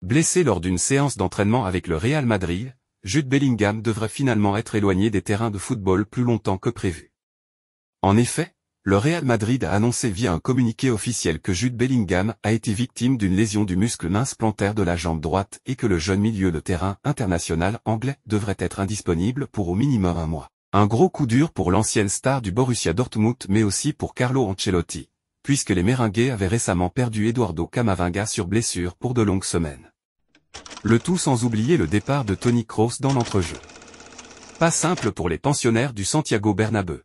Blessé lors d'une séance d'entraînement avec le Real Madrid, Jude Bellingham devrait finalement être éloigné des terrains de football plus longtemps que prévu. En effet, le Real Madrid a annoncé via un communiqué officiel que Jude Bellingham a été victime d'une lésion du muscle mince plantaire de la jambe droite et que le jeune milieu de terrain international anglais devrait être indisponible pour au minimum un mois. Un gros coup dur pour l'ancienne star du Borussia Dortmund mais aussi pour Carlo Ancelotti, puisque les Merengues avaient récemment perdu Eduardo Camavinga sur blessure pour de longues semaines. Le tout sans oublier le départ de Toni Kroos dans l'entrejeu. Pas simple pour les pensionnaires du Santiago Bernabéu.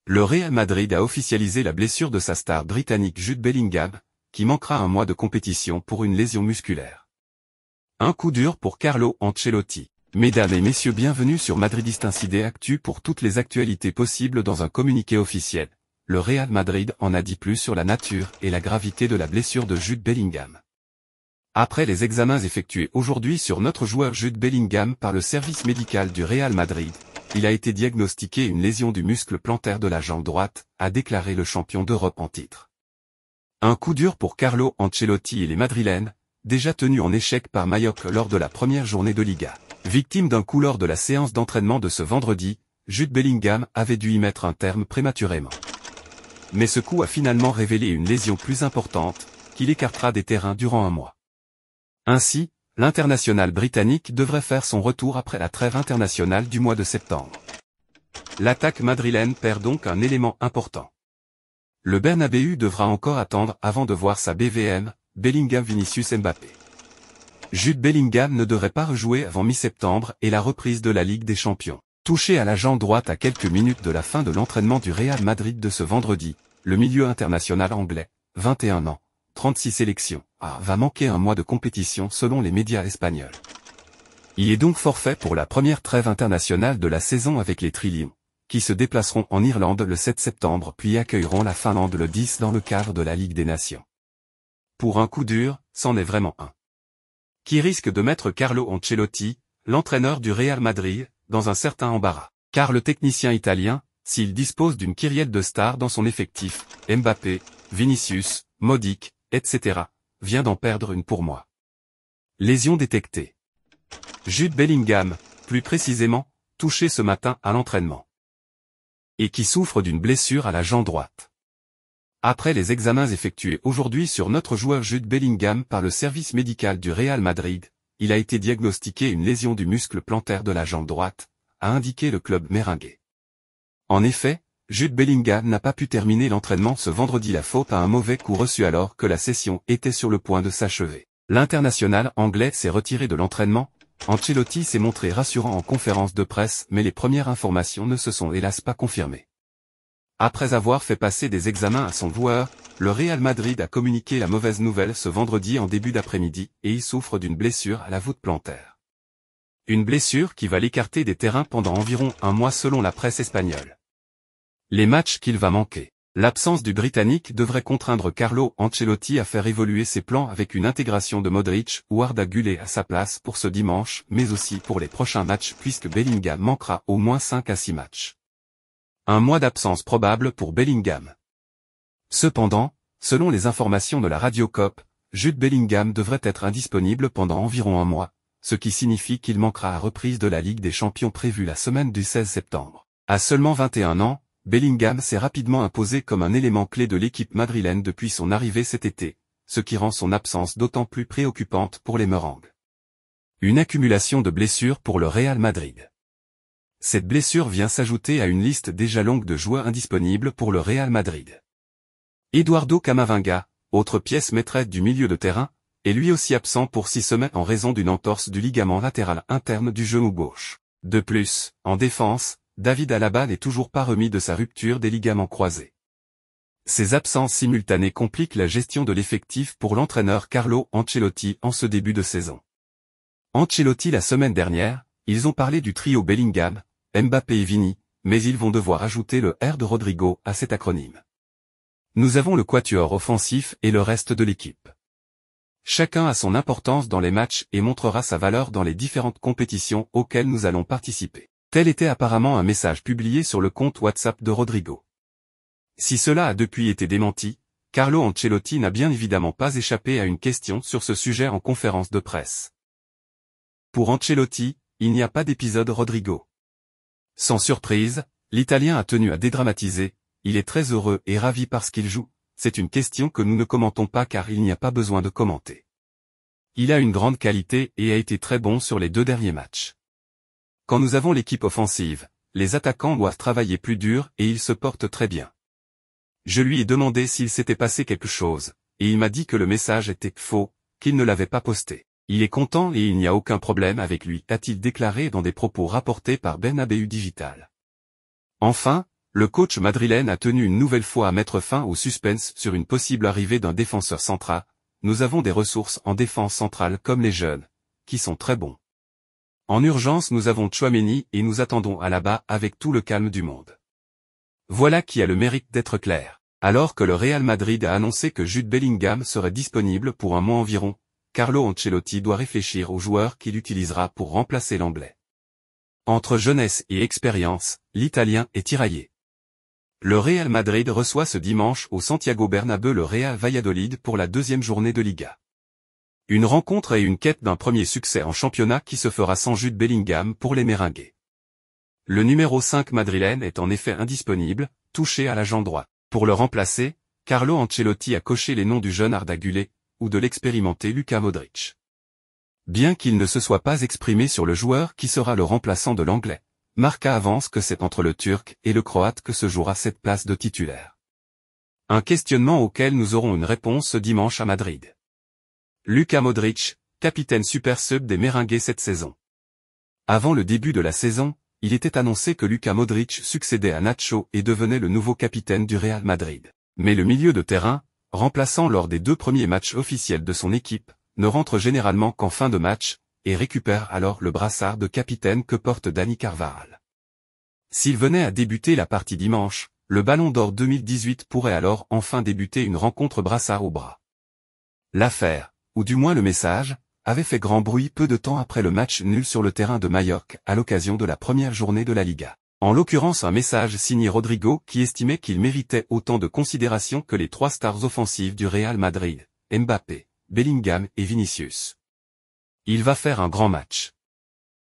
Le Real Madrid a officialisé la blessure de sa star britannique Jude Bellingham, qui manquera un mois de compétition pour une lésion musculaire. Un coup dur pour Carlo Ancelotti. Mesdames et messieurs, bienvenue sur Madridiste Incidé Actu pour toutes les actualités possibles dans un communiqué officiel. Le Real Madrid en a dit plus sur la nature et la gravité de la blessure de Jude Bellingham. Après les examens effectués aujourd'hui sur notre joueur Jude Bellingham par le service médical du Real Madrid, il a été diagnostiqué une lésion du muscle plantaire de la jambe droite, a déclaré le champion d'Europe en titre. Un coup dur pour Carlo Ancelotti et les Madrilènes, déjà tenus en échec par Mallorca lors de la première journée de Liga. Victime d'un coup lors de la séance d'entraînement de ce vendredi, Jude Bellingham avait dû y mettre un terme prématurément. Mais ce coup a finalement révélé une lésion plus importante, qui l'écartera des terrains durant un mois. Ainsi, l'international britannique devrait faire son retour après la trêve internationale du mois de septembre. L'attaque madrilène perd donc un élément important. Le Bernabéu devra encore attendre avant de voir sa BVM, Bellingham Vinicius Mbappé. Jude Bellingham ne devrait pas rejouer avant mi-septembre et la reprise de la Ligue des Champions. Touché à la jambe droite à quelques minutes de la fin de l'entraînement du Real Madrid de ce vendredi, le milieu international anglais, 21 ans, 36 sélections, va manquer un mois de compétition selon les médias espagnols. Il est donc forfait pour la première trêve internationale de la saison avec les Trilions, qui se déplaceront en Irlande le 7 septembre puis accueilleront la Finlande le 10 dans le cadre de la Ligue des Nations. Pour un coup dur, c'en est vraiment un. Qui risque de mettre Carlo Ancelotti, l'entraîneur du Real Madrid, dans un certain embarras. Car le technicien italien, s'il dispose d'une kyrielle de stars dans son effectif, Mbappé, Vinicius, Modric, etc., vient d'en perdre une pour moi. Lésion détectée. Jude Bellingham, plus précisément, touché ce matin à l'entraînement. Et qui souffre d'une blessure à la jambe droite. Après les examens effectués aujourd'hui sur notre joueur Jude Bellingham par le service médical du Real Madrid, il a été diagnostiqué une lésion du muscle plantaire de la jambe droite, a indiqué le club merengue. En effet, Jude Bellingham n'a pas pu terminer l'entraînement ce vendredi, la faute à un mauvais coup reçu alors que la session était sur le point de s'achever. L'international anglais s'est retiré de l'entraînement. Ancelotti s'est montré rassurant en conférence de presse mais les premières informations ne se sont hélas pas confirmées. Après avoir fait passer des examens à son joueur, le Real Madrid a communiqué la mauvaise nouvelle ce vendredi en début d'après-midi et il souffre d'une blessure à la voûte plantaire. Une blessure qui va l'écarter des terrains pendant environ un mois selon la presse espagnole. Les matchs qu'il va manquer. L'absence du Britannique devrait contraindre Carlo Ancelotti à faire évoluer ses plans avec une intégration de Modric ou Arda Güler à sa place pour ce dimanche mais aussi pour les prochains matchs puisque Bellingham manquera au moins 5 à 6 matchs. Un mois d'absence probable pour Bellingham. Cependant, selon les informations de la Radio COP, Jude Bellingham devrait être indisponible pendant environ un mois, ce qui signifie qu'il manquera à la reprise de la Ligue des Champions prévue la semaine du 16 septembre. À seulement 21 ans, Bellingham s'est rapidement imposé comme un élément clé de l'équipe madrilène depuis son arrivée cet été, ce qui rend son absence d'autant plus préoccupante pour les Merengues. Une accumulation de blessures pour le Real Madrid. Cette blessure vient s'ajouter à une liste déjà longue de joueurs indisponibles pour le Real Madrid. Eduardo Camavinga, autre pièce maîtresse du milieu de terrain, est lui aussi absent pour 6 semaines en raison d'une entorse du ligament latéral interne du genou gauche. De plus, en défense, David Alaba n'est toujours pas remis de sa rupture des ligaments croisés. Ces absences simultanées compliquent la gestion de l'effectif pour l'entraîneur Carlo Ancelotti en ce début de saison. Ancelotti la semaine dernière, ils ont parlé du trio Bellingham, Mbappé et Vini, mais ils vont devoir ajouter le R de Rodrigo à cet acronyme. Nous avons le quatuor offensif et le reste de l'équipe. Chacun a son importance dans les matchs et montrera sa valeur dans les différentes compétitions auxquelles nous allons participer. Tel était apparemment un message publié sur le compte WhatsApp de Rodrigo. Si cela a depuis été démenti, Carlo Ancelotti n'a bien évidemment pas échappé à une question sur ce sujet en conférence de presse. Pour Ancelotti, il n'y a pas d'épisode Rodrigo. Sans surprise, l'Italien a tenu à dédramatiser, il est très heureux et ravi parce qu'il joue, c'est une question que nous ne commentons pas car il n'y a pas besoin de commenter. Il a une grande qualité et a été très bon sur les 2 derniers matchs. Quand nous avons l'équipe offensive, les attaquants doivent travailler plus dur et il se porte très bien. Je lui ai demandé s'il s'était passé quelque chose, et il m'a dit que le message était faux, qu'il ne l'avait pas posté. Il est content et il n'y a aucun problème avec lui, a-t-il déclaré dans des propos rapportés par Bernabéu Digital. Enfin, le coach madrilène a tenu une nouvelle fois à mettre fin au suspense sur une possible arrivée d'un défenseur central. Nous avons des ressources en défense centrale comme les jeunes, qui sont très bons. En urgence nous avons Tchouaméni et nous attendons Alaba avec tout le calme du monde. Voilà qui a le mérite d'être clair. Alors que le Real Madrid a annoncé que Jude Bellingham serait disponible pour un mois environ, Carlo Ancelotti doit réfléchir aux joueurs qu'il utilisera pour remplacer l'Anglais. Entre jeunesse et expérience, l'Italien est tiraillé. Le Real Madrid reçoit ce dimanche au Santiago Bernabéu le Real Valladolid pour la 2e journée de Liga. Une rencontre et une quête d'un premier succès en championnat qui se fera sans Jude Bellingham pour les Merengues. Le numéro 5 madrilène est en effet indisponible, touché à la jambe droite. Pour le remplacer, Carlo Ancelotti a coché les noms du jeune Arda Güler, ou de l'expérimenté Luka Modric. Bien qu'il ne se soit pas exprimé sur le joueur qui sera le remplaçant de l'Anglais, Marca avance que c'est entre le Turc et le Croate que se jouera cette place de titulaire. Un questionnement auquel nous aurons une réponse ce dimanche à Madrid. Luka Modric, capitaine super sub des Merengues cette saison. Avant le début de la saison, il était annoncé que Luka Modric succédait à Nacho et devenait le nouveau capitaine du Real Madrid. Mais le milieu de terrain, remplaçant lors des 2 premiers matchs officiels de son équipe, ne rentre généralement qu'en fin de match, et récupère alors le brassard de capitaine que porte Dani Carvajal. S'il venait à débuter la partie dimanche, le Ballon d'Or 2018 pourrait alors enfin débuter une rencontre brassard au bras. L'affaire, ou du moins le message, avait fait grand bruit peu de temps après le match nul sur le terrain de Majorque à l'occasion de la première journée de la Liga. En l'occurrence un message signé Rodrigo qui estimait qu'il méritait autant de considération que les 3 stars offensives du Real Madrid, Mbappé, Bellingham et Vinicius. Il va faire un grand match.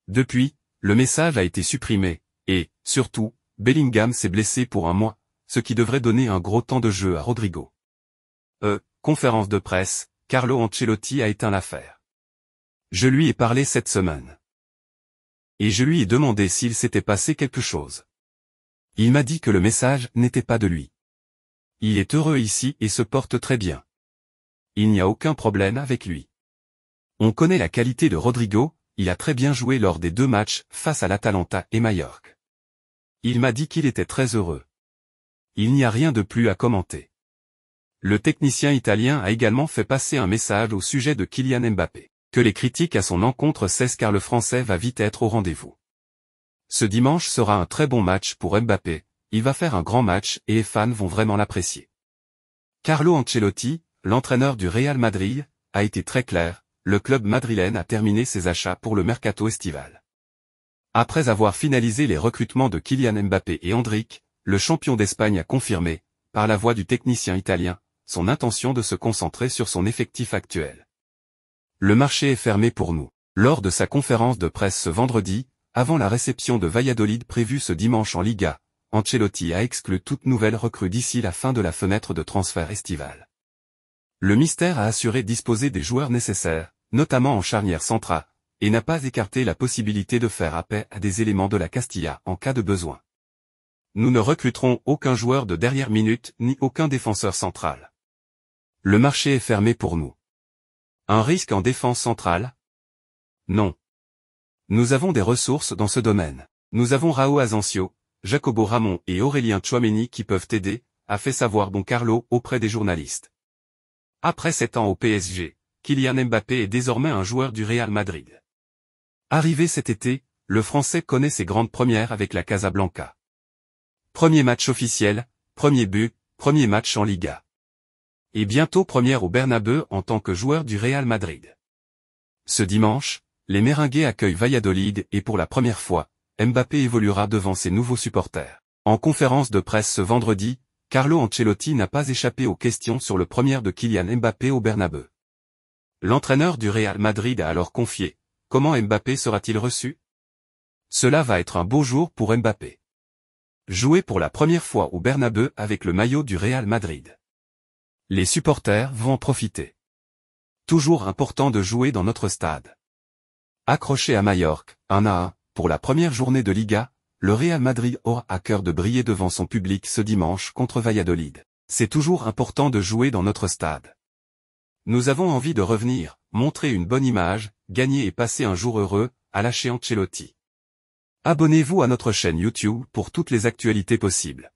Depuis, le message a été supprimé, et, surtout, Bellingham s'est blessé pour un mois, ce qui devrait donner un gros temps de jeu à Rodrigo. Conférence de presse, Carlo Ancelotti a éteint l'affaire. Je lui ai parlé cette semaine. Et je lui ai demandé s'il s'était passé quelque chose. Il m'a dit que le message n'était pas de lui. Il est heureux ici et se porte très bien. Il n'y a aucun problème avec lui. On connaît la qualité de Rodrigo, il a très bien joué lors des 2 matchs face à l'Atalanta et Majorque. Il m'a dit qu'il était très heureux. Il n'y a rien de plus à commenter. Le technicien italien a également fait passer un message au sujet de Kylian Mbappé. Que les critiques à son encontre cessent car le Français va vite être au rendez-vous. Ce dimanche sera un très bon match pour Mbappé, il va faire un grand match et les fans vont vraiment l'apprécier. Carlo Ancelotti, l'entraîneur du Real Madrid, a été très clair, le club madrilène a terminé ses achats pour le mercato estival. Après avoir finalisé les recrutements de Kylian Mbappé et Endrick, le champion d'Espagne a confirmé, par la voix du technicien italien, son intention de se concentrer sur son effectif actuel. Le marché est fermé pour nous. Lors de sa conférence de presse ce vendredi, avant la réception de Valladolid prévue ce dimanche en Liga, Ancelotti a exclu toute nouvelle recrue d'ici la fin de la fenêtre de transfert estivale. Le mystère a assuré disposer des joueurs nécessaires, notamment en charnière centrale, et n'a pas écarté la possibilité de faire appel à des éléments de la Castilla en cas de besoin. Nous ne recruterons aucun joueur de dernière minute ni aucun défenseur central. Le marché est fermé pour nous. Un risque en défense centrale? Non. Nous avons des ressources dans ce domaine. Nous avons Raúl Asensio, Jacobo Ramon et Aurélien Tchouaméni qui peuvent aider, a fait savoir Don Carlo auprès des journalistes. Après 7 ans au PSG, Kylian Mbappé est désormais un joueur du Real Madrid. Arrivé cet été, le Français connaît ses grandes premières avec la Casablanca. Premier match officiel, premier but, premier match en Liga. Et bientôt première au Bernabéu en tant que joueur du Real Madrid. Ce dimanche, les Merengues accueillent Valladolid et pour la première fois, Mbappé évoluera devant ses nouveaux supporters. En conférence de presse ce vendredi, Carlo Ancelotti n'a pas échappé aux questions sur le premier de Kylian Mbappé au Bernabeu. L'entraîneur du Real Madrid a alors confié: comment Mbappé sera-t-il reçu? Cela va être un beau jour pour Mbappé. Jouer pour la première fois au Bernabeu avec le maillot du Real Madrid. Les supporters vont en profiter. Toujours important de jouer dans notre stade. Accroché à Majorque, 1-1, pour la première journée de Liga, le Real Madrid aura à cœur de briller devant son public ce dimanche contre Valladolid. C'est toujours important de jouer dans notre stade. Nous avons envie de revenir, montrer une bonne image, gagner et passer un jour heureux, a lâché Ancelotti. Abonnez-vous à notre chaîne YouTube pour toutes les actualités possibles.